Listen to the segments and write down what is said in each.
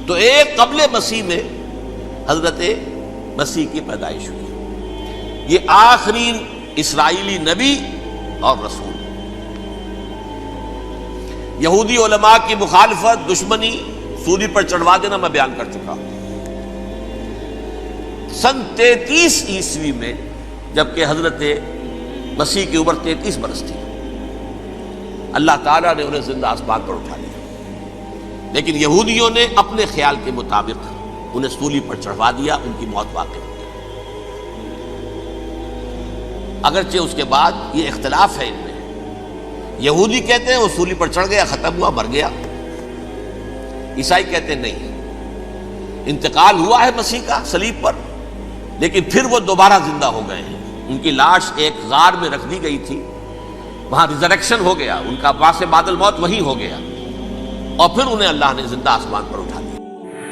تو ایک قبل مسیح میں حضرت مسیح کی پیدائش ہوئی. یہ آخری اسرائیلی نبی اور رسول. یہودی علماء کی مخالفت، دشمنی، سولی پر چڑھوا دینا میں بیان کر چکا ہوں. سن 33 عیسوی میں جبکہ حضرت مسیح کی عمر 33 برس تھی، اللہ تعالیٰ نے انہیں زندہ آسمان پر اٹھا لیا. لیکن یہودیوں نے اپنے خیال کے مطابق انہیں سولی پر چڑھوا دیا، ان کی موت واقع ہو گئی. اگرچہ اس کے بعد یہ اختلاف ہے ان میں. یہودی کہتے ہیں وہ سولی پر چڑھ گیا، ختم ہوا، مر گیا. عیسائی کہتے ہیں نہیں، انتقال ہوا ہے مسیح کا صلیب پر، لیکن پھر وہ دوبارہ زندہ ہو گئے ہیں. ان کی لاش ایک غار میں رکھ دی گئی تھی، وہاں ریزریکشن ہو گیا، ان کا باعث بعد الموت وہی ہو گیا، اور پھر انہیں اللہ نے زندہ آسمان پر اٹھا دیا.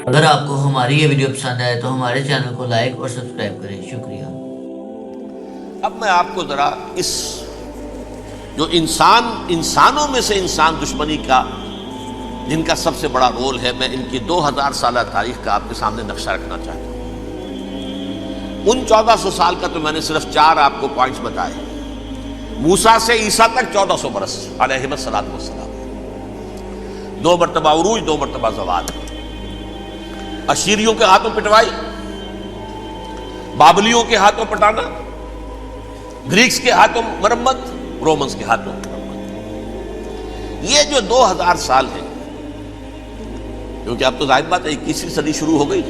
اگر آپ کو ہماری یہ ویڈیو پسند آئے تو ہمارے چینل کو لائک اور سبسکرائب کریں. شکریہ. اب میں آپ کو ذرا اس جو انسانوں میں سے انسان دشمنی کا جن کا سب سے بڑا رول ہے، میں ان کی 2000 سالہ تاریخ کا آپ کے سامنے نقشہ رکھنا چاہتا ہوں. ان 1400 سال کا تو میں نے صرف 4 آپ کو پوائنٹس بتائے. موسیٰ سے عیسیٰ تک 1400 برس علیہ الصلوۃ والسلام. 2 مرتبہ عروج، 2 مرتبہ زوال. اشیریوں کے ہاتھوں پٹوائی، بابلیوں کے ہاتھوں پٹانا، گریکس کے ہاتھوں مرمت، رومنس کے ہاتھوں مرمت. یہ جو 2000 سال ہیں، کیونکہ اب تو ظاہر بات ہے 21ویں صدی شروع ہو گئی،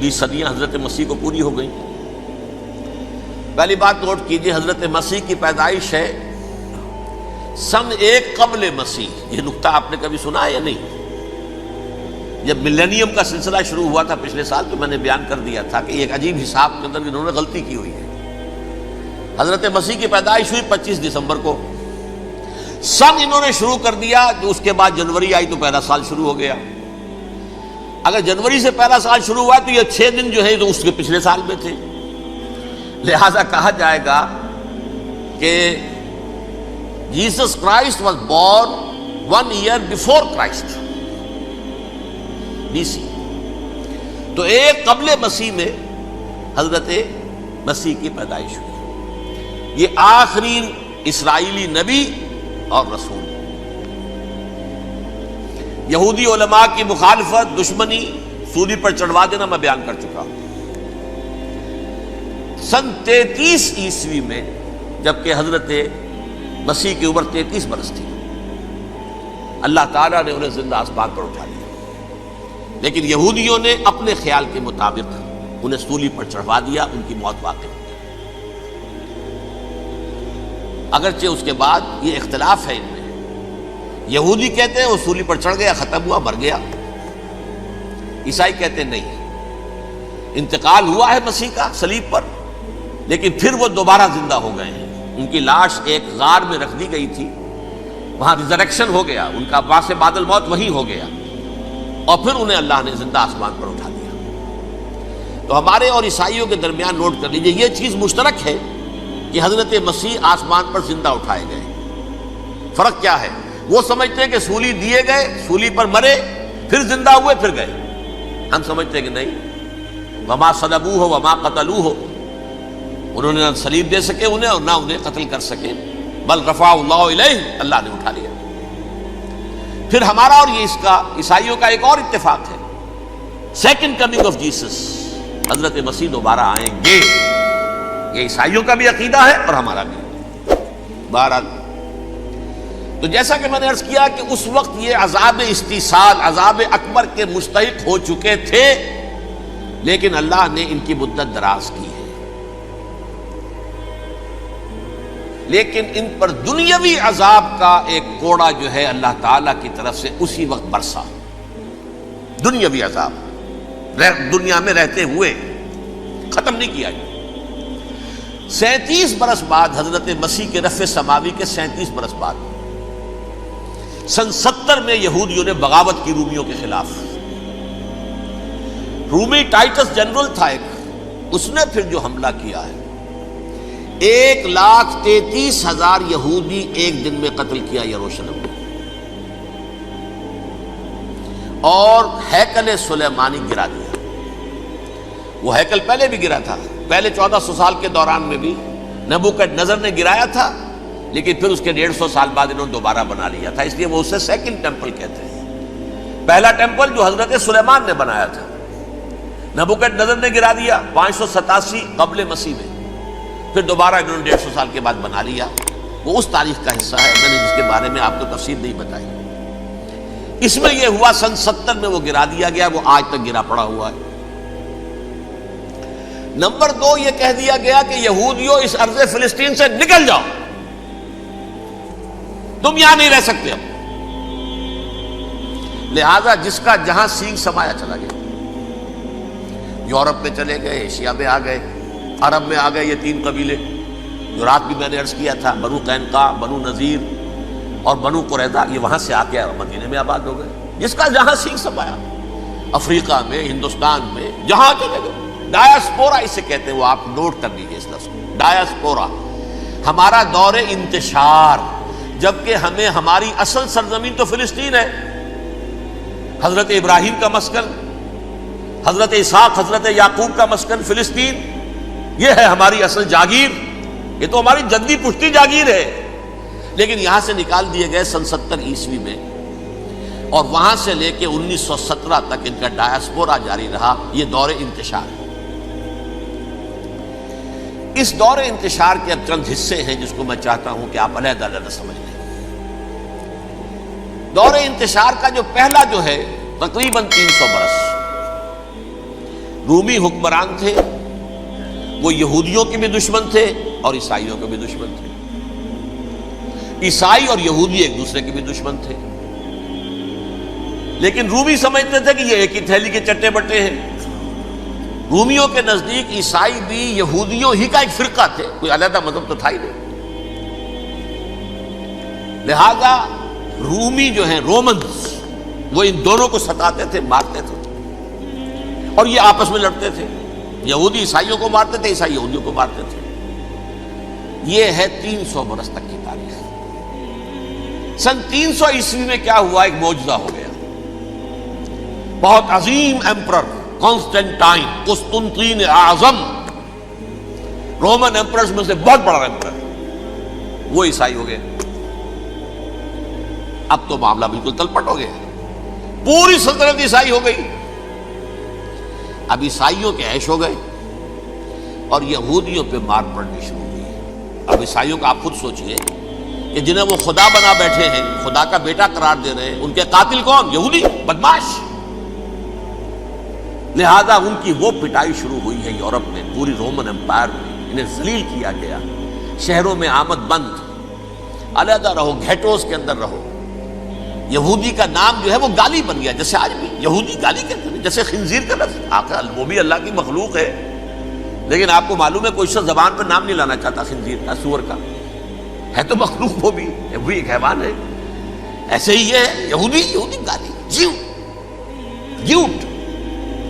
20 صدیاں حضرت مسیح کو پوری ہو گئی. پہلی بات نوٹ کیجئے، حضرت مسیح کی پیدائش ہے سن 1 قبل مسیح. یہ نقطہ آپ نے کبھی سنا ہے یا نہیں؟ جب ملینیم کا سلسلہ شروع ہوا تھا پچھلے سال، تو میں نے بیان کر دیا تھا کہ ایک عجیب حساب کے اندر انہوں نے غلطی کی ہوئی ہے. حضرت مسیح کی پیدائش ہوئی 25 دسمبر کو. سن انہوں نے شروع کر دیا، جو اس کے بعد جنوری آئی تو پہلا سال شروع ہو گیا. اگر جنوری سے پہلا سال شروع ہوا تو یہ 6 دن جو ہے تو اس کے پچھلے سال میں تھے. لہذا کہا جائے گا کہ Jesus Christ was born 1 year before Christ, BC. تو ایک قبل مسیح میں حضرت مسیح کی پیدائش ہوئی. یہ آخری اسرائیلی نبی اور رسول. یہودی علماء کی مخالفت، دشمنی، سولی پر چڑھوا دینا میں بیان کر چکا ہوں. سن 33 عیسوی میں جبکہ حضرت مسیح کی عمر 33 برس تھی، اللہ تعالیٰ نے انہیں زندہ آسمان پر اٹھا لیا. لیکن یہودیوں نے اپنے خیال کے مطابق انہیں سولی پر چڑھوا دیا، ان کی موت واقع ہو گئی. اگرچہ اس کے بعد یہ اختلاف ہے ان میں. یہودی کہتے ہیں وہ سولی پر چڑھ گیا، ختم ہوا، مر گیا. عیسائی کہتے ہیں نہیں، انتقال ہوا ہے مسیح کا صلیب پر، لیکن پھر وہ دوبارہ زندہ ہو گئے ہیں. ان کی لاش ایک غار میں رکھ دی گئی تھی، وہاں ریزریکشن ہو گیا، ان کا باعث بعد الموت وہی ہو گیا، اور پھر انہیں اللہ نے زندہ آسمان پر اٹھا دیا. تو ہمارے اور عیسائیوں کے درمیان نوٹ کر لیجئے، یہ چیز مشترک ہے کہ حضرت مسیح آسمان پر زندہ اٹھائے گئے. فرق کیا ہے؟ وہ سمجھتے ہیں کہ سولی دیے گئے، سولی پر مرے، پھر زندہ ہوئے، پھر گئے. ہم سمجھتے ہیں کہ نہیں، وما صلبوہ وما قتلوہ، انہوں نے نہ صلیب دے سکے انہیں اور نہ انہیں قتل کر سکے، بل رفع اللہ الیہ، اللہ نے اٹھا لیا. پھر ہمارا اور یہ اس کا عیسائیوں کا ایک اور اتفاق ہے، سیکنڈ کمنگ آف جیسس، حضرت مسیح دوبارہ آئیں گے. یہ عیسائیوں کا بھی عقیدہ ہے اور ہمارا بھی. بہرحال تو جیسا کہ میں نے عرض کیا کہ اس وقت یہ عذاب استیصال، عذاب اکبر کے مستحق ہو چکے تھے، لیکن اللہ نے ان کی مدت دراز کی ہے. لیکن ان پر دنیاوی عذاب کا ایک کوڑا جو ہے اللہ تعالیٰ کی طرف سے اسی وقت برسا. دنیاوی عذاب دنیا میں رہتے ہوئے ختم نہیں کیا. 37 برس بعد حضرت مسیح کے رفع سماوی کے 37 برس بعد سن 70 میں یہودیوں نے بغاوت کی رومیوں کے خلاف. رومی ٹائٹس جنرل تھا ایک، اس نے پھر جو حملہ کیا ہے، 1,33,000 یہودی ایک دن میں قتل کیا یروشلم میں. اور ہیکل سلیمانی گرا دیا۔ وہ ہیکل پہلے بھی گرا تھا، پہلے 1400 سال کے دوران میں بھی نبوکڈنیزر نے گرایا تھا، لیکن پھر اس کے 150 سال بعد انہوں نے دوبارہ بنا لیا تھا، اس لیے وہ اسے سیکنڈ ٹیمپل کہتے ہیں۔ پہلا ٹیمپل جو حضرت سلیمان نے بنایا تھا، نبوکڈنیزر نے گرا دیا 587 قبل مسیح میں، پھر دوبارہ انہوں نے 150 سال کے بعد بنا لیا۔ وہ اس تاریخ کا حصہ ہے، میں نے جس کے بارے میں آپ کو تفصیل نہیں بتائی۔ اس میں یہ ہوا سن 70 میں وہ گرا دیا گیا، وہ آج تک گرا پڑا ہوا ہے۔ نمبر 2، یہ کہہ دیا گیا کہ یہودیوں اس ارض فلسطین سے نکل جاؤ، تم یہاں نہیں رہ سکتے اب۔ لہذا جس کا جہاں سینگ سمایا چلا گیا، یورپ میں چلے گئے، ایشیا میں آ گئے، عرب میں آ گئے، یہ 3 قبیلے جو رات بھی میں نے عرض کیا تھا، بنو قینقاع، بنو نذیر اور بنو قریظہ، یہ وہاں سے آ کے مدینے میں آباد ہو گئے۔ جس کا جہاں سینگ سمایا، افریقہ میں، ہندوستان میں، جہاں چلے گئے۔ ڈایاسپورا اسے کہتے ہیں، وہ آپ نوٹ کر لیجیے اس لفظ کو، ڈایاسپورا، ہمارا دور انتشار، جبکہ ہمیں ہماری اصل سرزمین تو فلسطین ہے، حضرت ابراہیم کا مسکن، حضرت اسحاق، حضرت یعقوب کا مسکن فلسطین، یہ ہے ہماری اصل جاگیر، یہ تو ہماری جدی پشتی جاگیر ہے، لیکن یہاں سے نکال دیے گئے سن 70 عیسوی میں، اور وہاں سے لے کے 1917 تک ان کا ڈایاسپورا جاری رہا۔ یہ دور انتشار ہے۔ اس دور انتشار کے اب چند حصے ہیں جس کو میں چاہتا ہوں کہ آپ علیحدہ علیحدہ سمجھ لیں۔ دور انتشار کا جو پہلا جو ہے تقریباً 300 برس، رومی حکمران تھے، وہ یہودیوں کے بھی دشمن تھے اور عیسائیوں کے بھی دشمن تھے۔ عیسائی اور یہودی ایک دوسرے کے بھی دشمن تھے، لیکن رومی سمجھتے تھے کہ یہ ایک ہی تھیلی کے چٹے بٹے ہیں۔ رومیوں کے نزدیک عیسائی بھی یہودیوں ہی کا ایک فرقہ تھے، کوئی علیحدہ مذہب تو تھا ہی نہیں۔ لہذا رومی جو ہیں رومنز، وہ ان دونوں کو ستاتے تھے، مارتے تھے، اور یہ آپس میں لڑتے تھے۔ یہودی عیسائیوں کو مارتے تھے، عیسائی یہودیوں کو مارتے تھے۔ یہ ہے 300 برس تک کی تاریخ۔ سن 300 عیسوی میں کیا ہوا؟ ایک معجزہ ہو گیا۔ بہت عظیم ایمپرر کانسٹینٹائن، قسطنطین اعظم، رومن ایمپررز میں سے بہت بڑا ایمپرر، وہ عیسائی ہو گئے۔ اب تو معاملہ بالکل تلپٹ ہو گیا، پوری سلطنت عیسائی ہو گئی۔ اب عیسائیوں کے عیش ہو گئے اور یہودیوں پہ مار پڑنی شروع ہوئی۔ اب عیسائیوں کا آپ خود سوچئے کہ جنہیں وہ خدا بنا بیٹھے ہیں، خدا کا بیٹا قرار دے رہے ہیں، ان کے قاتل کون؟ یہودی بدماش۔ لہذا ان کی وہ پٹائی شروع ہوئی ہے یورپ میں، پوری رومن امپائر میں انہیں ذلیل کیا گیا، شہروں میں آمد بند، علیحدہ رہو، گھیٹوز کے اندر رہو۔ یہودی کا نام جو ہے وہ گالی بن گیا، جیسے آج بھی یہودی گالی کہتے ہیں، جیسے خنزیر کا لفظ، آخر وہ بھی اللہ کی مخلوق ہے، لیکن آپ کو معلوم ہے کوئی شخص زبان پر نام نہیں لانا چاہتا خنزیر کا، سور کا، ہے تو مخلوق، وہ بھی ایک حیوان ہے۔ ایسے ہی یہ ہے یہودی گالی، جیوٹ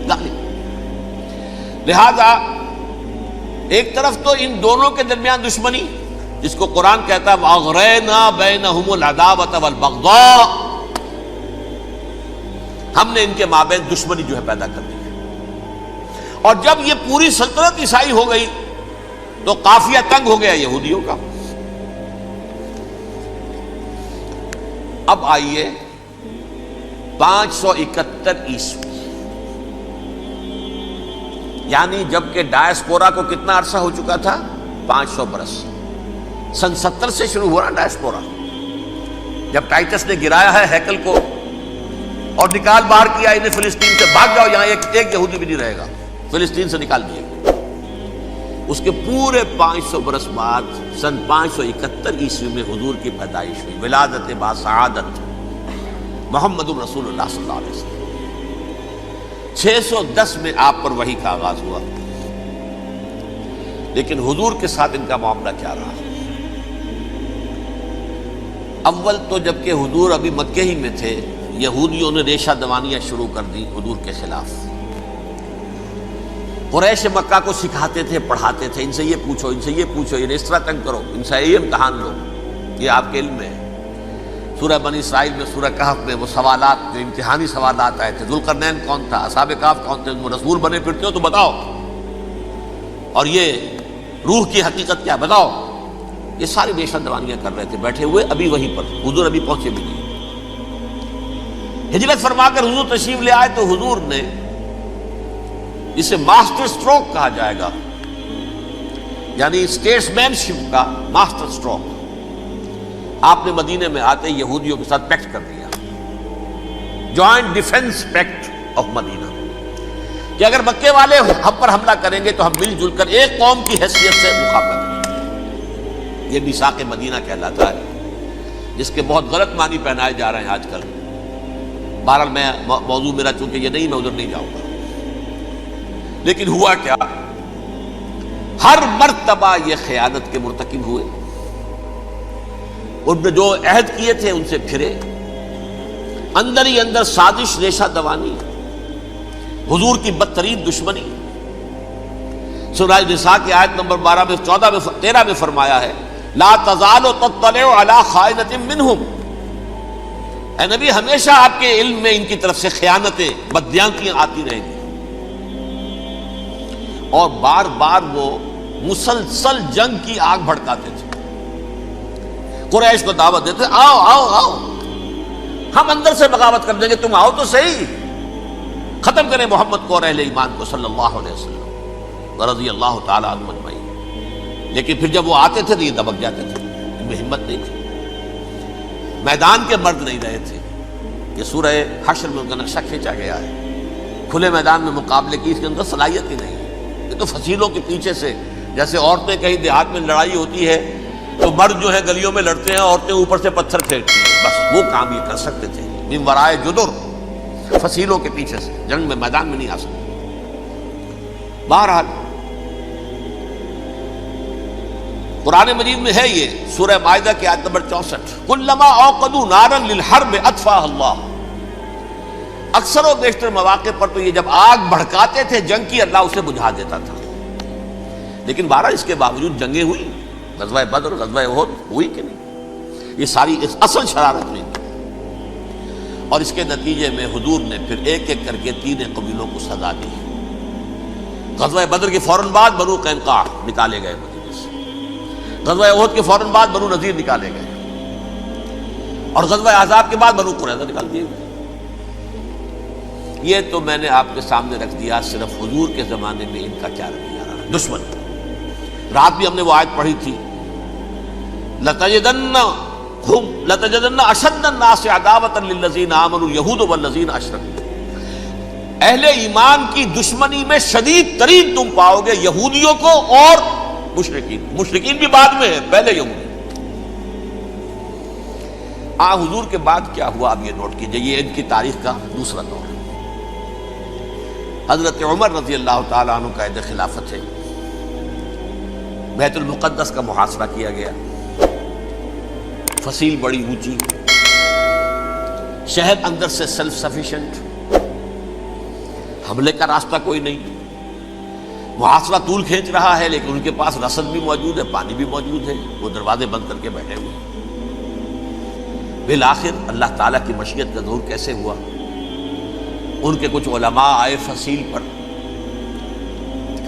گالی۔ لہذا ایک طرف تو ان دونوں کے درمیان دشمنی، جس کو قرآن کہتا ہے وَأَغْرَيْنَا بَيْنَهُمُ الْعَدَاوَةَ وَالْبَغْضَاءَ، ہم نے ان کے مابین دشمنی جو ہے پیدا کر دی ہے۔ اور جب یہ پوری سلطنت عیسائی ہو گئی تو قافیہ تنگ ہو گیا یہودیوں کا۔ اب آئیے 571 عیسوی، یعنی جبکہ ڈایاسپورا کو کتنا عرصہ ہو چکا تھا؟ 500 برس۔ سن 70 سے شروع ہوا نا ڈایاسپورا، جب ٹائٹس نے گرایا ہے ہیکل کو اور نکال باہر کیا انہیں فلسطین سے، بھاگ جاؤ یہاں ایک یہودی بھی نہیں رہے گا، فلسطین سے نکال دیا۔ اس کے پورے 500 برس بعد سن 571 عیسوی میں حضور کی پیدائش ہوئی، ولادت باسعادت محمد رسول اللہ صلی اللہ علیہ وسلم۔ 610 میں آپ پر وحی کا آغاز ہوا، لیکن حضور کے ساتھ ان کا معاملہ کیا رہا؟ اول تو جبکہ حضور ابھی مکے ہی میں تھے، یہودیوں نے ریشہ دوانیاں شروع کر دی حضور کے خلاف۔ قریش مکہ کو سکھاتے تھے، پڑھاتے تھے، ان سے یہ پوچھو، ان سے یہ پوچھو، انہیں اس طرح تنگ کرو، ان سے یہ امتحان لو، یہ آپ کے علم میں ہے۔ سورہ بنی اسرائیل میں، سورہ کہف میں وہ سوالات، جو امتحانی سوالات آئے تھے، ذوالقرنین کون تھا، اصحاب کہف کون تھے، تم رسول بنے پھرتے ہو تو بتاؤ، اور یہ روح کی حقیقت کیا بتاؤ، یہ ساری بیشتر دوانیاں کر رہے تھے بیٹھے ہوئے ابھی وہیں پر، حضور ابھی پہنچے بھی نہیں۔ ہجرت فرما کر حضور تشریف لے آئے تو حضور نے، جسے ماسٹر سٹروک کہا جائے گا، یعنی اسٹیٹس مین شپ کا ماسٹر سٹروک، آپ نے مدینے میں آتے یہودیوں کے ساتھ پیکٹ کر دیا، جوائنٹ ڈیفنس پیکٹ آف مدینہ، کہ اگر مکے والے ہم پر حملہ کریں گے تو ہم مل جل کر ایک قوم کی حیثیت سے مقابلہ کریں گے۔ یہ میثاق مدینہ کہلاتا ہے، جس کے بہت غلط معنی پہنائے جا رہے ہیں آج کل۔ بہرحال میں موضوع میرا چونکہ یہ نہیں، میں ادھر نہیں جاؤں گا، لیکن ہوا کیا، ہر مرتبہ یہ خیانت کے مرتکب ہوئے، ان نے جو عہد کیے تھے ان سے پھرے، اندر ہی اندر سازش ریشہ دوانی، حضور کی بدترین دشمنی۔ سورہ نساء کی آیت نمبر 12 میں 13 میں فرمایا ہے، لا تزال تطلع علی خائنۃ منہم، اے نبی ہمیشہ آپ کے علم میں ان کی طرف سے خیانتیں، بددیانتیاں آتی رہیں گی، اور بار بار وہ مسلسل جنگ کی آگ بھڑکاتے تھے، قریش کو دعوت دیتے، آؤ آؤ آؤ ہم اندر سے بغاوت کر دیں گے، تم آؤ تو صحیح، ختم کریں محمد کو اور اہل ایمان کو صلی اللہ علیہ وسلم رضی اللہ تعالی عنہ اجمعین۔ لیکن پھر جب وہ آتے تھے تو یہ دبک جاتے تھے، ان میں ہمت نہیں تھی، میدان کے مرد نہیں رہے تھے۔ یہ سورہ حشر میں ان کا نقشہ کھینچا گیا ہے، کھلے میدان میں مقابلے کی اس کے اندر صلاحیت ہی نہیں ہے، یہ تو فصیلوں کے پیچھے سے، جیسے عورتیں کہیں دیہات میں لڑائی ہوتی ہے تو مرد جو ہے گلیوں میں لڑتے ہیں، عورتیں اوپر سے پتھر پھینکتی ہیں، بس وہ کام یہ کر سکتے تھے، من ورائے جدر، فصیلوں کے پیچھے سے، جنگ میں میدان میں نہیں آ سکتے۔ بہرحال قرآن مجید میں ہے یہ، سورہ مائدہ کی آیت نمبر 64، کلما اوقدوا نارا للحرب اطفاها اللہ، اکثر و بیشتر مواقع پر تو یہ جب آگ بھڑکاتے تھے جنگ کی، اللہ اسے بجھا دیتا تھا۔ لیکن بہرحال اس کے باوجود جنگیں ہوئی، غزوہ بدر، غزوہ احد ہوئی کہ نہیں، یہ ساری اس اصل شرارت ہوئی، اور اس کے نتیجے میں حضور نے پھر ایک ایک کر کے 3 قبیلوں کو سزا دی۔ غزوہ بدر کے فوراً بعد بنو قینقاع نکالے گئے مدینے سے، غزوہ احد کے فوراً بعد بنو نذیر نکالے گئے، اور غزوہ احزاب کے بعد بنو قریظہ نکال دیے گئے۔ یہ تو میں نے آپ کے سامنے رکھ دیا صرف حضور کے زمانے میں ان کا کیا رویہ رہا، دشمن۔ رات بھی ہم نے وہ آیت پڑھی تھی، لَتَجِدَنَّ أَشَدَّ النَّاسِ عَدَاوَةً لِلَّذِينَ آمَنُوا الْيَهُودُ وَالَّذِينَ أَشْرَكُوا، اہل ایمان کی دشمنی میں شدید ترین تم پاؤ گے یہودیوں کو اور مشرکین، مشرکین بھی بعد میں ہے، پہلے یہودی۔ حضور کے بعد کیا ہوا اب یہ نوٹ کیجئے، یہ ان کی تاریخ کا دوسرا دور ہے۔ حضرت عمر رضی اللہ تعالیٰ عنہ قائد خلافت ہے، بیت المقدس کا محاصرہ کیا گیا، فصیل بڑی اونچی، شہر اندر سے سیلف سفیشینٹ، حملے کا راستہ کوئی نہیں، محاصرہ طول کھینچ رہا ہے، لیکن ان کے پاس رسد بھی موجود ہے، پانی بھی موجود ہے، وہ دروازے بند کر کے بیٹھے ہوئے۔ بالآخر اللہ تعالیٰ کی مشیت کا ظہور کیسے ہوا، ان کے کچھ علماء آئے فصیل پر،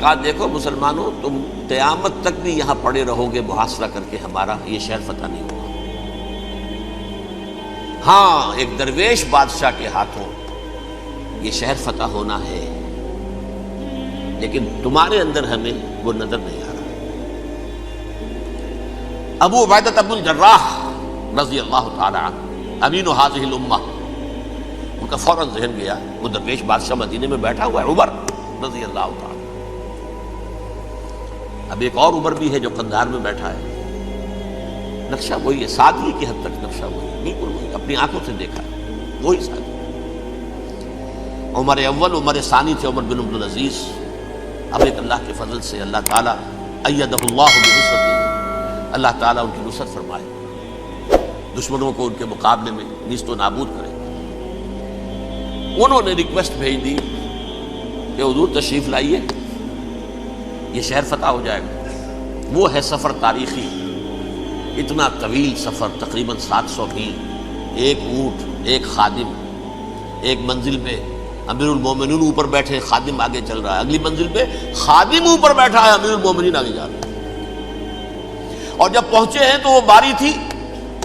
کہا دیکھو مسلمانوں، تم قیامت تک بھی یہاں پڑے رہو گے محاصرہ کر کے، ہمارا یہ شہر فتح نہیں ہوگا۔ ہاں ایک درویش بادشاہ کے ہاتھوں یہ شہر فتح ہونا ہے، لیکن تمہارے اندر ہمیں وہ نظر نہیں آ رہا۔ ابو عبیدہ بن الجراح رضی اللہ تعالی عنہ، امین هذه الامہ، ان کا فوراً ذہن گیا، وہ درویش بادشاہ مدینے میں بیٹھا ہوا ہے، عمر رضی اللہ تعالی۔ اب ایک اور عمر بھی ہے جو قندھار میں بیٹھا ہے، نقشہ وہی ہے، سادگی کی حد تک نقشہ وہی ہے، بالکل وہی، اپنی آنکھوں سے دیکھا ہے، وہی سادگی۔ عمر اول، عمر ثانی تھے عمر بن عبدالعزیز۔ اب ایک اللہ کے فضل سے اللہ تعالیٰ ایدہ اللہ بنصرتہ، اللہ تعالیٰ ان کی نصرت فرمائے، دشمنوں کو ان کے مقابلے میں نیست و نابود کرے۔ انہوں نے ریکویسٹ بھیج دی کہ حضور تشریف لائیے، یہ شہر فتح ہو جائے گا۔ وہ ہے سفر تاریخی، اتنا طویل سفر، تقریباً 700 میل، ایک اونٹ، ایک خادم، ایک منزل پہ امیر المومنین اوپر بیٹھے، خادم آگے چل رہا ہے، اگلی منزل پہ خادم اوپر بیٹھا ہے، امیر المومنین آگے جا رہا ہے۔ اور جب پہنچے ہیں تو وہ باری تھی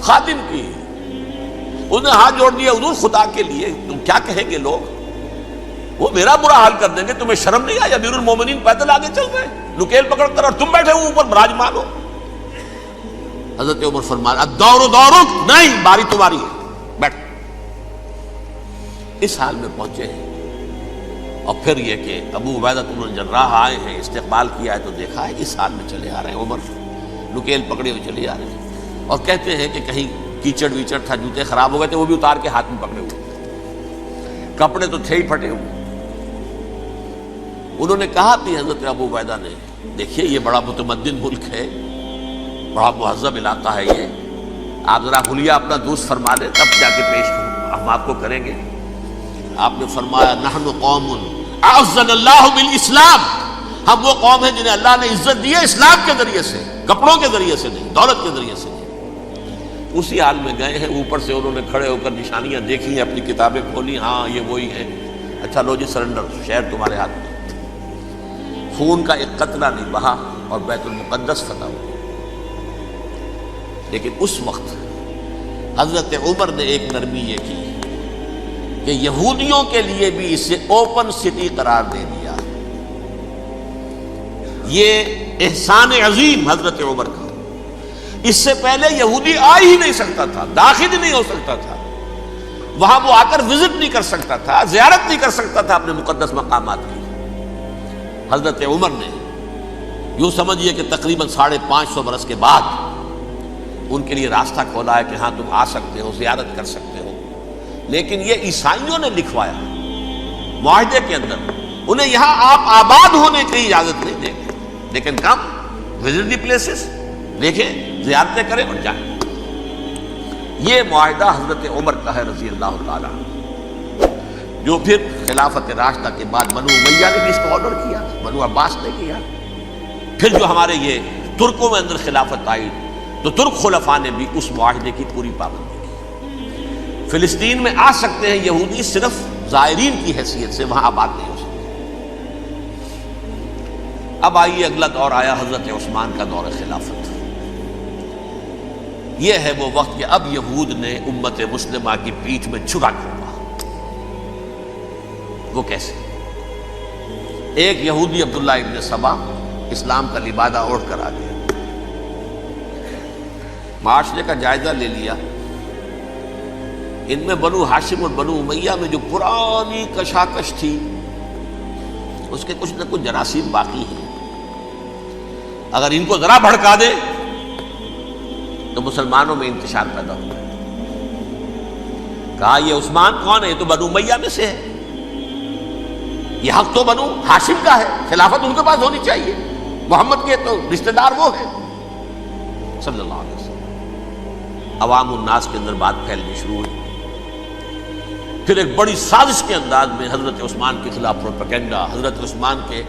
خادم کی، انہوں نے ہاتھ جوڑ دیا، حضور خدا کے لیے تم کیا کہیں گے لوگ، وہ میرا برا حال کر دیں گے، تمہیں شرم نہیں آئی؟ امیر المومنین پیدل آگے چل رہے ہیں نکیل پکڑ کر، اور تم بیٹھے ہو اوپر براجمان ہو۔ حضرت عمر فرمایا الدور دورک، نہیں باری تمہاری ہے، بیٹھ۔ اس حال میں پہنچے ہیں۔ اور پھر یہ کہ ابو عبیدہ بن الجراح آئے ہیں، استقبال کیا ہے تو دیکھا ہے اس حال میں چلے آ رہے ہیں، عمر نکیل پکڑے ہوئے چلے آ رہے ہیں، اور کہتے ہیں کہ کہیں کیچڑ ویچڑ تھا، جوتے خراب ہو گئے تھے، وہ بھی اتار کے ہاتھ میں پکڑے ہوئے، کپڑے تو تھے ہی پھٹے ہوئے۔ انہوں نے کہا کہ حضرت ابو عبیدہ نے، دیکھیے یہ بڑا متمدن ملک ہے، بڑا مہذب علاقہ ہے یہ، آپ ذرا حلیہ اپنا دوست فرما لیں تب جا کے پیش ہم آپ کو کریں گے۔ آپ نے فرمایا نحن قوم اعزنا اللہ بالاسلام، ہم وہ قوم ہیں جنہیں اللہ نے عزت دی ہے اسلام کے ذریعے سے، کپڑوں کے ذریعے سے نہیں، دولت کے ذریعے سے نہیں۔ اسی حال میں گئے ہیں، اوپر سے انہوں نے کھڑے ہو کر نشانیاں دیکھی ہیں، اپنی کتابیں کھولی، ہاں یہ وہی ہے، اچھا لو جی سرنڈر، شہر تمہارے ہاتھ میں۔ خون کا ایک قطرہ نہیں بہا اور بیت المقدس فتح ہوا۔ لیکن اس وقت حضرت عمر نے ایک نرمی یہ کی کہ یہودیوں کے لیے بھی اسے اوپن سٹی قرار دے دیا۔ یہ احسان عظیم حضرت عمر کا، اس سے پہلے یہودی آ ہی نہیں سکتا تھا، داخل ہی نہیں ہو سکتا تھا، وہاں وہ آ کر وزٹ نہیں کر سکتا تھا، زیارت نہیں کر سکتا تھا اپنے مقدس مقامات کی۔ حضرت عمر نے یوں سمجھیے کہ تقریباً 550 برس کے بعد ان کے لیے راستہ کھولا ہے کہ ہاں تم آ سکتے ہو، زیارت کر سکتے ہو۔ لیکن یہ عیسائیوں نے لکھوایا معاہدے کے اندر، انہیں یہاں آپ آباد ہونے کی اجازت نہیں دیں گے، لیکن کم وزٹ دی پلیسز، دیکھیں زیارتیں کریں اور جائیں۔ یہ معاہدہ حضرت عمر کا ہے رضی اللہ تعالیٰ، جو پھر خلافت راشدہ کے بعد بنو امیہ نے بھی اس کو آنر کیا، بنو عباس نے کیا۔ پھر جو ہمارے یہ ترکوں میں اندر خلافت آئی تو ترک خلفاء نے بھی اس معاہدے کی پوری پابندی کی۔ فلسطین میں آ سکتے ہیں یہودی صرف زائرین کی حیثیت سے، وہاں آباد نہیں ہو سکتے۔ اب آئیے اگلا دور آیا حضرت عثمان کا دور خلافت۔ یہ ہے وہ وقت کہ اب یہود نے امت مسلمہ کی پیٹھ میں چھرا کھولا۔ وہ کیسے؟ ایک یہودی عبداللہ ابن سبا اسلام کا لبادہ اوڑھ کر آ گیا، معاشرے کا جائزہ لے لیا، ان میں بنو ہاشم اور بنو امیہ میں جو پرانی کشاکش تھی اس کے کچھ نہ کچھ جراثیم باقی ہیں، اگر ان کو ذرا بھڑکا دے تو مسلمانوں میں انتشار پیدا ہوگا۔ کہا یہ عثمان کون ہے؟ یہ تو بنو امیہ میں سے ہے، یہ حق تو بنو ہاشم کا ہے، خلافت ان کے پاس ہونی چاہیے، محمد کے تو رشتہ دار وہ ہیں صلی اللہ علیہ وسلم۔ عوام الناس کے اندر بات پھیلنی شروع ہوئی۔ پھر ایک بڑی سازش کے انداز میں حضرت عثمان کے خلاف پروپیگنڈا، حضرت عثمان کے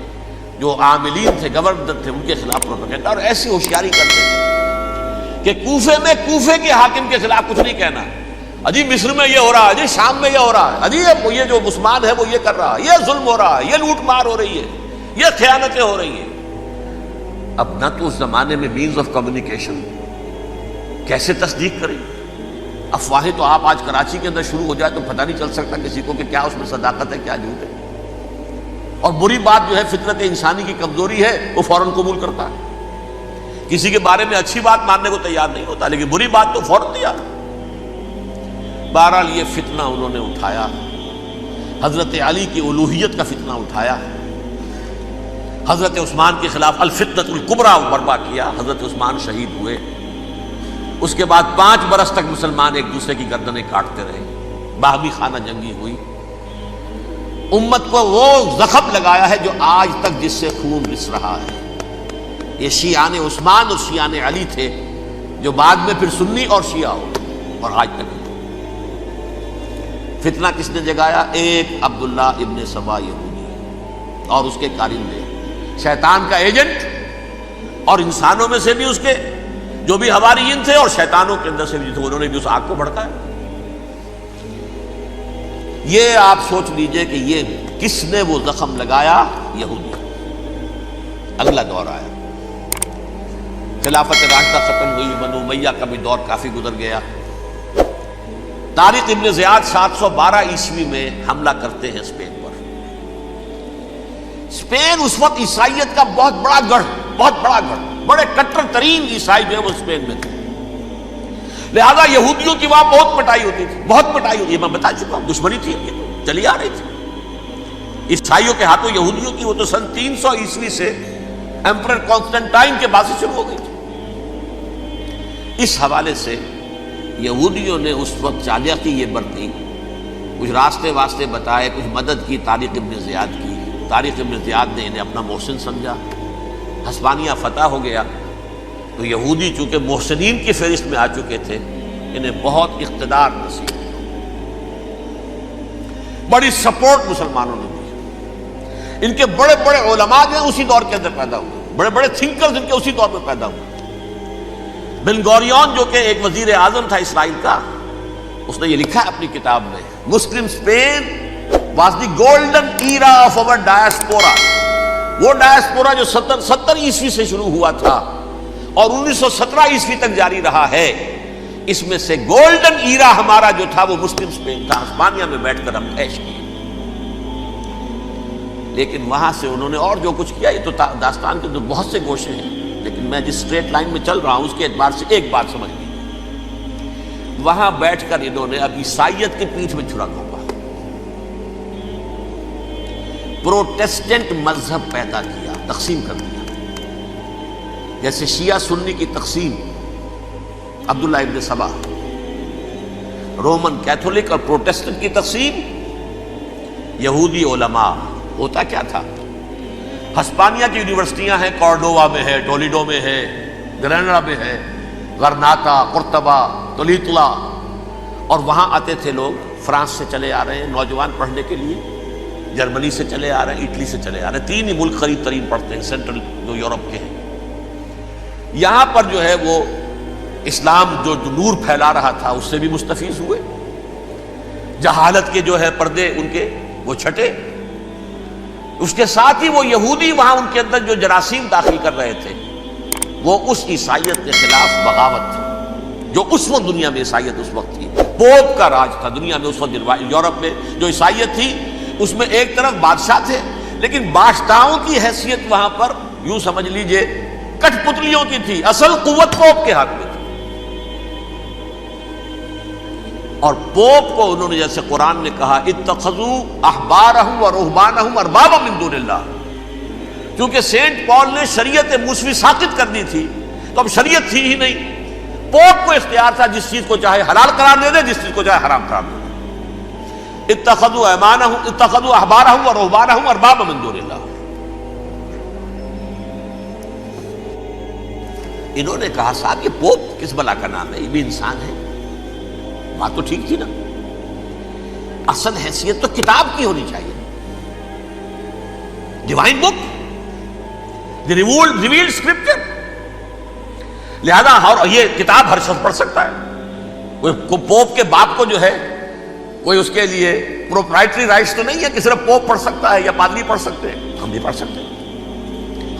جو عاملین تھے، گورنر تھے، ان کے خلاف پروپیگنڈا، اور ایسی ہوشیاری کرتے تھے کہ کوفے میں کوفے کے حاکم کے خلاف کچھ نہیں کہنا، اجی مصر میں یہ ہو رہا ہے، اجی شام میں یہ ہو رہا ہے، اجی یہ جو عثمان ہے وہ یہ کر رہا ہے، یہ ظلم ہو رہا ہے، یہ لوٹ مار ہو رہی ہے، یہ خیانتیں ہو رہی ہیں۔ اب نہ تو اس زمانے میں مینز آف کمیونیکیشن، کیسے تصدیق کریں؟ افواہیں تو آپ آج کراچی کے اندر شروع ہو جائے تو پتہ نہیں چل سکتا کسی کو کہ کیا اس میں صداقت ہے، کیا جھوٹ ہے، اور بری بات جو ہے فطرت انسانی کی کمزوری ہے وہ فوراً قبول کرتا ہے، کسی کے بارے میں اچھی بات ماننے کو تیار نہیں ہوتا، لیکن بری بات تو فوراً تیار۔ بہرحال یہ فتنہ انہوں نے اٹھایا، حضرت علی کی الوہیت کا فتنہ اٹھایا، حضرت عثمان کے خلاف الفتنۃ الکبریٰ برپا کیا، حضرت عثمان شہید ہوئے۔ اس کے بعد 5 برس تک مسلمان ایک دوسرے کی گردنیں کاٹتے رہے، باہمی خانہ جنگی ہوئی، امت کو وہ زخم لگایا ہے جو آج تک جس سے خون رس رہا ہے۔ یہ شیعان عثمان اور شیعان علی تھے جو بعد میں پھر سنی اور شیعہ ہو، اور آج تک فتنہ کس نے جگایا؟ ایک عبداللہ ابن سبا یہودی اور اس کے کارندے، شیطان کا ایجنٹ، اور انسانوں میں سے بھی اس کے جو بھی حواریین تھے اور شیطانوں کے اندر سے بھی جو تھے، انہوں نے بھی اس آگ کو بھڑکایا۔ یہ آپ سوچ لیجئے کہ یہ کس نے وہ زخم لگایا؟ یہودی۔ اگلا دور آیا، خلافت راشدہ ختم ہوئی، بنو امیہ کا بھی دور کافی گزر گیا۔ طارق ابن زیاد 712 عیسوی میں حملہ کرتے ہیں اسپین پر۔ اسپین اس وقت عیسائیت کا بہت بڑا گڑھ، بڑے کٹر ترین عیسائی جو ہے وہ اسپین میں تھے، لہذا یہودیوں کی وہاں بہت پٹائی ہوتی تھی، یہ میں بتا چکا ہوں، دشمنی تھی، یہ چلی آ رہی تھی عیسائیوں کے ہاتھوں یہودیوں کی۔ وہ تو سن 300 عیسوی سے ایمپرر کانسٹنٹائن کے بعد سے شروع ہو گئی تھی۔ اس حوالے سے یہودیوں نے اس وقت چالاکی یہ برتی، کچھ راستے واسطے بتائے، کچھ مدد کی طارق ابن زیاد کی۔ طارق ابن زیاد نے انہیں اپنا محسن سمجھا، ہسپانیہ فتح ہو گیا تو یہودی چونکہ محسنین کی فہرست میں آ چکے تھے، انہیں بہت اقتدار نصیب ہوا، بڑی سپورٹ مسلمانوں نے دی۔ ان کے بڑے بڑے علماء جو ہیں اسی دور کے اندر پیدا ہوئے، بڑے بڑے تھنکرز ان کے اسی دور میں پیدا ہوئے۔ بن گوریون جو کہ ایک وزیر اعظم تھا اسرائیل کا، اس نے یہ لکھا ہے اپنی کتاب میں، Muslim Spain was the golden era of our diaspora. وہ ڈائسپورا جو 70 عیسوی سے شروع ہوا تھا اور 1917 عیسوی تک جاری رہا ہے، اس میں سے گولڈن ایرا ہمارا جو تھا وہ مسلم اسپین تھا۔ ہسپانیہ میں بیٹھ کر ہم عیش کیے، لیکن وہاں سے انہوں نے اور جو کچھ کیا، یہ تو داستان کے بہت سے گوشے ہیں، لیکن میں جس اسٹریٹ لائن میں چل رہا ہوں اس کے اعتبار سے ایک بات سمجھ لیجیے، وہاں بیٹھ کر انہوں نے اب عیسائیت کی پیٹھ میں چھرا گھونپا، پروٹیسٹنٹ مذہب پیدا کیا، تقسیم کر دیا، جیسے شیعہ سنی کی تقسیم، عبداللہ ابن سبا، رومن کیتھولک اور پروٹیسٹنٹ کی تقسیم، یہودی علماء۔ ہوتا کیا تھا، ہسپانیہ کی یونیورسٹیاں ہیں، کارڈووا میں ہے، ٹولیڈو میں ہے، گریناڈا میں ہے، غرناطہ، قرطبہ، تولیتلا، اور وہاں آتے تھے لوگ، فرانس سے چلے آ رہے ہیں نوجوان پڑھنے کے لیے، جرمنی سے چلے آ رہے ہیں، اٹلی سے چلے آ رہے ہیں، 3 ہی ملک قریب ترین پڑھتے ہیں سینٹرل جو یورپ کے ہیں۔ یہاں پر جو ہے وہ اسلام جو نور پھیلا رہا تھا اس سے بھی مستفیض ہوئے، جہالت کے جو ہے پردے ان کے وہ چھٹے، اس کے ساتھ ہی وہ یہودی وہاں ان کے اندر جو جراثیم داخل کر رہے تھے وہ اس عیسائیت کے خلاف بغاوت تھی، جو اس وقت دنیا میں عیسائیت اس وقت تھی، پوپ کا راج تھا دنیا میں اس وقت۔ یورپ میں جو عیسائیت تھی اس میں ایک طرف بادشاہ تھے، لیکن بادشاہوں کی حیثیت وہاں پر یوں سمجھ لیجئے کٹ پتلیوں کی تھی، اصل قوت پوپ کے ہاتھ میں تھی۔ اور پوپ کو انہوں نے جیسے قرآن نے کہا اتخذوا احبارهم ورهبانهم اربابا من دون اللہ، کیونکہ سینٹ پال نے شریعت موسوی ساقط کر دی تھی تو اب شریعت تھی ہی نہیں، پوپ کو اختیار تھا جس چیز کو چاہے حلال قرار دے دے، جس چیز کو چاہے حرام قرار دے دے۔ اتخذوا احبارهم ورهبانهم اربابا من دون اللہ۔ انہوں نے کہا صاحب یہ پوپ کس بلا کا نام ہے، یہ بھی انسان ہے، بات تو ٹھیک تھی نا، اصل حیثیت تو کتاب کی ہونی چاہیے، ڈیوائن بک، دی ریویلڈ اسکرپچر، لہذا یہ کتاب ہر شخص پڑھ سکتا ہے، کوئی پوپ کے باپ کو جو ہے کوئی اس کے لیے پروپرائٹری رائٹس تو نہیں ہے کہ صرف پوپ پڑھ سکتا ہے یا پادری پڑھ سکتے ہیں، ہم بھی پڑھ سکتے ہیں،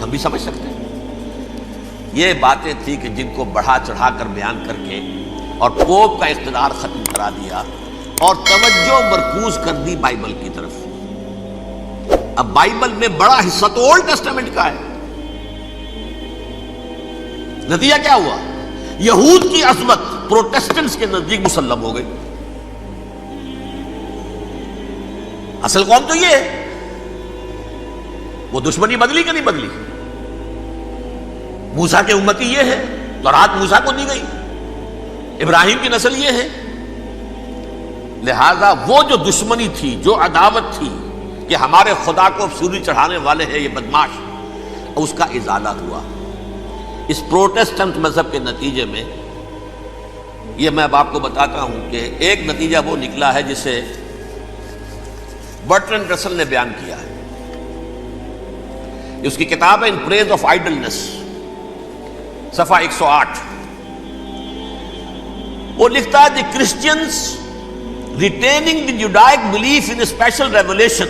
ہم بھی سمجھ سکتے ہیں۔ یہ باتیں تھی کہ جن کو بڑھا چڑھا کر بیان کر کے اور پوپ کا اقتدار ختم کرا دیا اور توجہ مرکوز کر دی بائبل کی طرف۔ اب بائبل میں بڑا حصہ تو اولڈ ٹیسٹامنٹ کا ہے، نتیجہ کیا ہوا، یہود کی عظمت پروٹیسٹنٹس کے نزدیک مسلم ہو گئی۔ اصل قوم تو یہ ہے، وہ دشمنی بدلی کہ نہیں بدلی، موسیٰ کے امتی یہ ہے، تورات موسیٰ کو دی گئی، ابراہیم کی نسل یہ ہے، لہذا وہ جو دشمنی تھی، جو عداوت تھی کہ ہمارے خدا کو سوری چڑھانے والے ہیں یہ بدماش، اس کا ازالہ ہوا اس پروٹیسٹنٹ مذہب کے نتیجے میں۔ یہ میں اب آپ کو بتاتا ہوں کہ ایک نتیجہ وہ نکلا ہے جسے برٹرنڈ رسل نے بیان کیا ہے، اس کی کتاب ہے ان پریز آف آئیڈلنس، صفحہ 108۔ وہ لکھتا ہے دی Christians retaining the Judaic belief in a special revelation,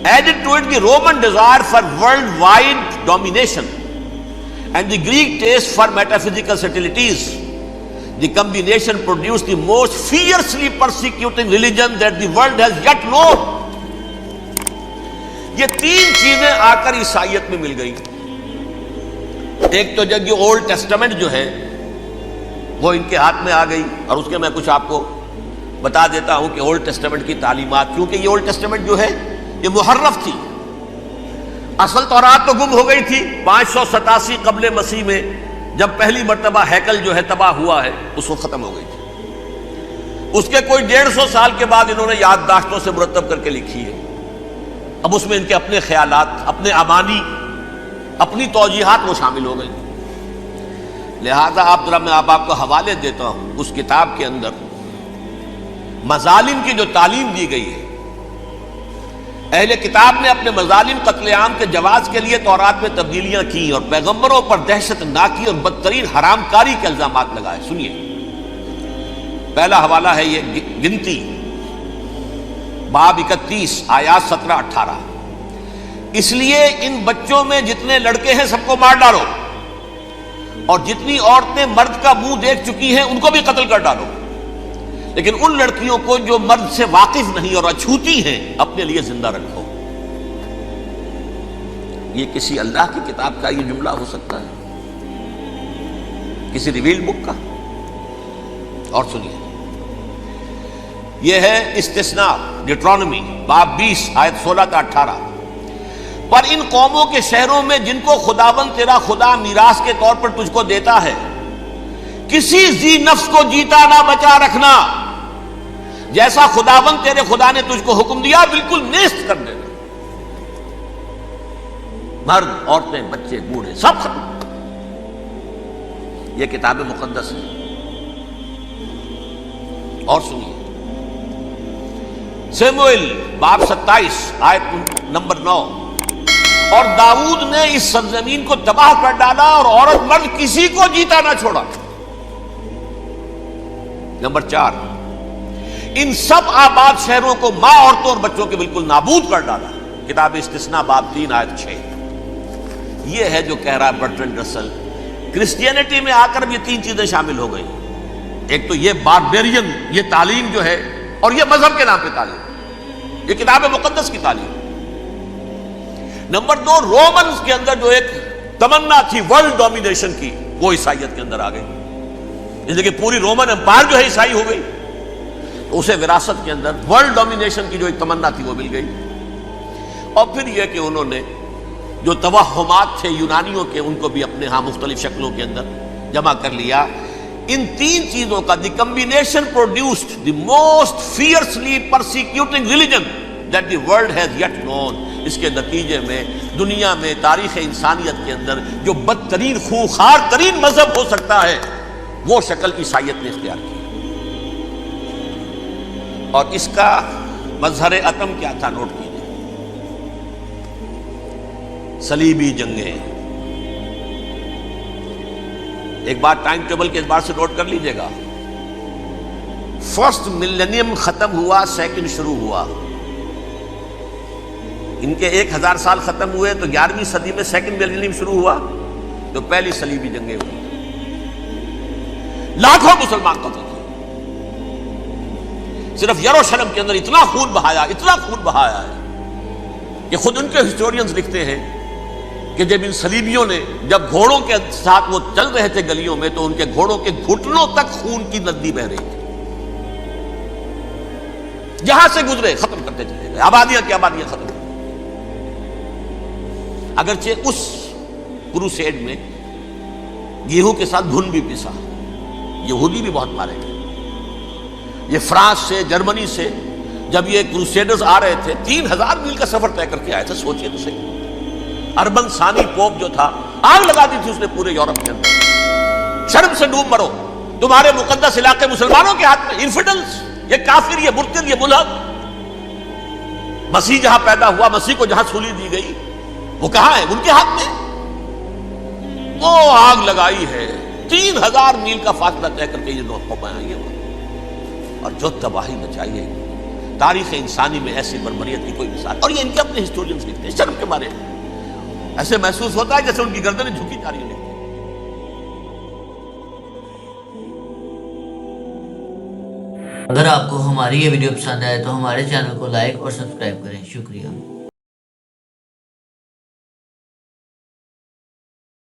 added to it the Roman desire for worldwide domination and the Greek taste for metaphysical subtleties. The combination produced the most fiercely persecuting religion that the world has yet known. یہ تین چیزیں آ کر عیسائیت میں مل گئی. ایک تو جب یہ اولڈ ٹیسٹمنٹ جو ہے وہ ان کے ہاتھ میں آ گئی, اور اس کے میں کچھ آپ کو بتا دیتا ہوں کہ اولڈ ٹیسٹمنٹ کی تعلیمات, کیونکہ یہ اولڈ ٹیسٹمنٹ جو ہے یہ محرف تھی. اصل تورات تو گم ہو گئی تھی 587 قبل مسیح میں, جب پہلی مرتبہ ہیکل جو ہے تباہ ہوا ہے, اس وقت ختم ہو گئی تھی. اس کے کوئی 150 سال کے بعد انہوں نے یادداشتوں سے مرتب کر کے لکھی ہے. اب اس میں ان کے اپنے خیالات, اپنے امانی, اپنی توجیحات وہ شامل ہو گئی. لہذا میں آپ کو حوالے دیتا ہوں اس کتاب کے اندر مظالم کی جو تعلیم دی گئی ہے. اہل کتاب نے اپنے مظالم قتل عام کے جواز کے لیے تورات میں تبدیلیاں کی اور پیغمبروں پر دہشت ناکی اور بدترین حرام کاری کے الزامات لگائے. سنیے, پہلا حوالہ ہے یہ گنتی باب 31 آیات 17-18. اس لیے ان بچوں میں جتنے لڑکے ہیں سب کو مار ڈالو, اور جتنی عورتیں مرد کا منہ دیکھ چکی ہیں ان کو بھی قتل کر ڈالو, لیکن ان لڑکیوں کو جو مرد سے واقف نہیں اور اچھوتی ہیں اپنے لیے زندہ رکھو. یہ کسی اللہ کی کتاب کا یہ جملہ ہو سکتا ہے, کسی ریویل بک کا؟ اور سنیے, یہ ہے استثناء ڈیٹرانومی باب 20 آیت 16-18. پر ان قوموں کے شہروں میں جن کو خداوند تیرا خدا میراث کے طور پر تجھ کو دیتا ہے, کسی ذی نفس کو جیتا نہ بچا رکھنا, جیسا خداوند تیرے خدا نے تجھ کو حکم دیا بالکل نیست کر دینا. مرد, عورتیں, بچے, بوڑھے سب ختم. یہ کتاب مقدس ہے. اور سنیے, سیموئیل باب 27 آیت نمبر 9. اور داؤد نے اس سرزمین کو تباہ کر ڈالا اور عورت مرد کسی کو جیتا نہ چھوڑا. نمبر 4, ان سب آباد شہروں کو ماں, عورتوں اور بچوں کے بالکل نابود کر ڈالا. کتاب استثناء باب 3 آیت 6. یہ ہے جو کہہ رہا ہے برٹرنڈ رسل, کرسچینٹی میں آ کر یہ تین چیزیں شامل ہو گئی. ایک تو یہ باربیرین یہ تعلیم جو ہے, اور یہ مذہب کے نام پہ تعلیم, یہ کتاب مقدس کی تعلیم. نمبر 2, رومنز کے اندر جو ایک تمنا تھی ورلڈ ڈومینیشن کی, وہ عیسائیت کے اندر آ گئی. جیسے کہ پوری رومن امپائر جو ہے عیسائی ہو گئی, اسے وراثت کے اندر ورلڈ ڈومینیشن کی جو ایک تمنا تھی وہ مل گئی. اور پھر یہ کہ انہوں نے جو توہمات تھے یونانیوں کے, ان کو بھی اپنے ہاں مختلف شکلوں کے اندر جمع کر لیا. ان تین چیزوں کا, the combination produced the most fiercely persecuting religion that the world has yet known. اس کے نتیجے میں دنیا میں تاریخ انسانیت کے اندر جو بدترین خونخوار ترین مذہب ہو سکتا ہے وہ شکل عیسائیت نے اختیار کی. اور اس کا مظہر عتم کیا تھا, نوٹ کیجیے, صلیبی جنگیں. ایک بات ٹائم ٹیبل کے اعتبار سے نوٹ کر لیجئے گا. فرسٹ ملینیم ختم ہوا, سیکنڈ شروع ہوا. ان کے 1000 سال ختم ہوئے تو 11ویں صدی میں سیکنڈ ملینیم شروع ہوا, تو پہلی صلیبی جنگیں ہوئی. لاکھوں مسلمان قتل ہوئے. صرف یروشلم کے اندر اتنا خون بہایا ہے کہ خود ان کے ہسٹورینز لکھتے ہیں کہ جب ان صلیبیوں نے, جب گھوڑوں کے ساتھ وہ چل رہے تھے گلیوں میں, تو ان کے گھوڑوں کے گھٹنوں تک خون کی ندی بہ رہی تھی. جہاں سے گزرے ختم کرتے چلے گئے, آبادیاں کی آبادیاں ختم. اگرچہ اس کروسیڈ میں گیہوں کے ساتھ گھن بھی پسا, یہودی بھی بہت مارے گئے. یہ فرانس سے, جرمنی سے جب یہ کروسیڈرز آ رہے تھے, 3000 میل کا سفر طے کر کے آئے تھے. سوچئے تو صحیح, اربن ثانی پوپ جو تھا آگ لگا دی تھی اس نے پورے یورپ کے اندر. شرم سے ڈوب مرو, تمہارے مقدس علاقے مسلمانوں کے ہاتھ میں. انفیڈلز, یہ کافر, یہ مرتد, یہ ملحد. مسیح جہاں پیدا ہوا, مسیح کو جہاں سولی دی گئی, وہ کہاں ہے؟ ان کے ہاتھ میں. وہ آگ لگائی ہے, 3000 میل کا فاصلہ طے کر کے یہ نوٹ ہو پایا. اور جو تباہی مچائی ہے تاریخ انسانی میں ایسی بربریت کی کوئی مثال. اور یہ ان کے اپنے ہسٹورینز لکھتے ہیں شرم کے بارے میں. ایسے محسوس ہوتا ہے جیسے ان کی گردنیں جھکی جا رہی ہیں. اگر آپ کو ہماری یہ ویڈیو پسند آئے تو ہمارے چینل کو لائک اور سبسکرائب کریں. شکریہ.